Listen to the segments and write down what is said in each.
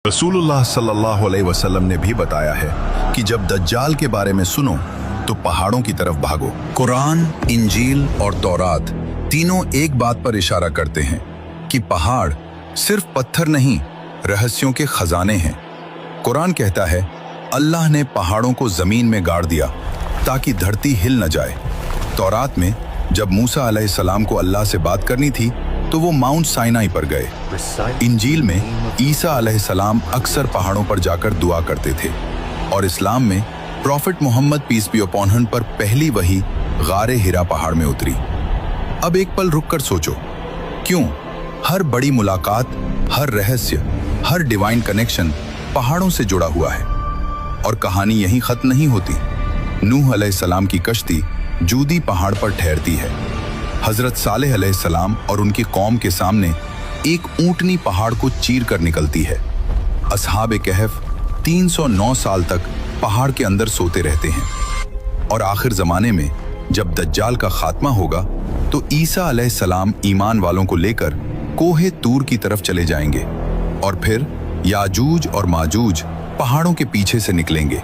रसूलुल्लाह सल्लल्लाहु अलैहि वसल्लम ने भी बताया है कि जब दज्जाल के बारे में सुनो तो पहाड़ों की तरफ भागो। कुरान, इंजील और तौरात तीनों एक बात पर इशारा करते हैं कि पहाड़ सिर्फ पत्थर नहीं, रहस्यों के खजाने हैं। कुरान कहता है, अल्लाह ने पहाड़ों को जमीन में गाड़ दिया ताकि धरती हिल न जाए। तौरात में जब मूसा अलैहिस्सलाम को अल्लाह से बात करनी थी तो वो माउंट साइनाई पर गए। इंजील में ईसा अलैहिस्सलाम अक्सर पहाड़ों पर जाकर दुआ करते थे और इस्लाम में prophet Muhammad peace be upon him पर पहली वही गारे हिरा पहाड़ में उतरी। अब एक पल रुककर सोचो, क्यों हर बड़ी मुलाकात, हर रहस्य, हर डिवाइन कनेक्शन पहाड़ों से जुड़ा हुआ है? और कहानी यहीं खत्म नहीं होती। नूह अलैहिस्सलाम की कश्ती जूदी पहाड़ पर ठहरती है। हजरत सालेह अलैहिस्सलाम और उनकी कौम के सामने एक ऊंटनी पहाड़ को चीर कर निकलती है। असहाबे कहफ 309 साल तक पहाड़ के अंदर सोते रहते हैं और आखिर जमाने में जब दज्जाल का खात्मा होगा तो ईसा अलैहिस्सलाम ईमान वालों को लेकर कोहे तूर की तरफ चले जाएंगे और फिर याजूज और माजूज पहाड़ों के पीछे से निकलेंगे।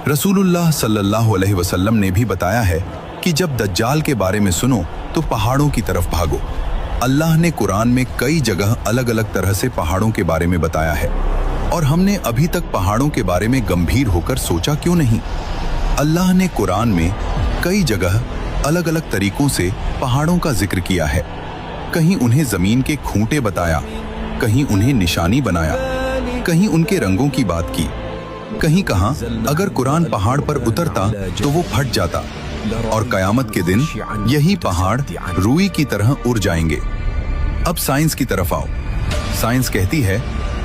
रसूलुल्लाह सल्लल्लाहु अलैहि वसल्लम ने भी बताया है कि जब दज्जाल के बारे में सुनो तो पहाड़ों की तरफ भागो। अल्लाह ने कुरान में कई जगह अलग अलग तरह से पहाड़ों के बारे में बताया है और हमने अभी तक पहाड़ों के बारे में गंभीर होकर सोचा क्यों नहीं? अल्लाह ने कुरान में कई जगह अलग अलग तरीकों से पहाड़ों का जिक्र किया है। कहीं उन्हें जमीन के खूंटे बताया, कहीं उन्हें निशानी बनाया, कहीं उनके रंगों की बात की, कहीं कहा अगर कुरान पहाड़ पर उतरता तो वो फट जाता और कयामत के दिन यही पहाड़ रुई की तरह उड़ जाएंगे। अब साइंस की तरफ आओ। साइंस कहती है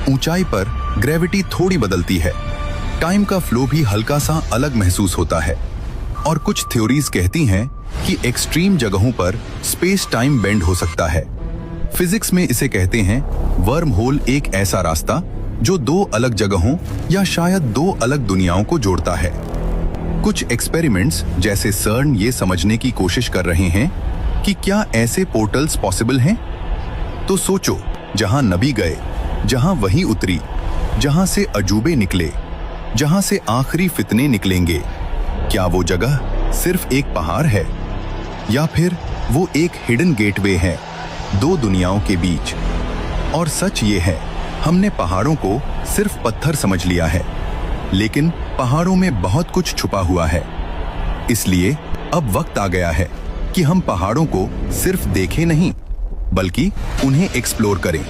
ऊंचाई पर ग्रेविटी थोड़ी बदलती है, टाइम का फ्लो भी हल्का सा अलग महसूस होता है और कुछ थ्योरीज कहती हैं कि एक्सट्रीम जगहों पर स्पेस टाइम बेंड हो सकता है। फिजिक्स में इसे कहते हैं वर्म होल, एक ऐसा रास्ता जो दो अलग जगहों या शायद दो अलग दुनियाओं को जोड़ता है। कुछ एक्सपेरिमेंट्स जैसे सर्न ये समझने की कोशिश कर रहे हैं कि क्या ऐसे पोर्टल्स पॉसिबल हैं। तो सोचो, जहां नबी गए, जहां वही उतरी, जहां से अजूबे निकले, जहां से आखिरी फितने निकलेंगे, क्या वो जगह सिर्फ एक पहाड़ है या फिर वो एक हिडन गेटवे है दो दुनियाओं के बीच? और सच ये है, हमने पहाड़ों को सिर्फ पत्थर समझ लिया है, लेकिन पहाड़ों में बहुत कुछ छुपा हुआ है। इसलिए अब वक्त आ गया है कि हम पहाड़ों को सिर्फ देखें नहीं, बल्कि उन्हें एक्सप्लोर करें।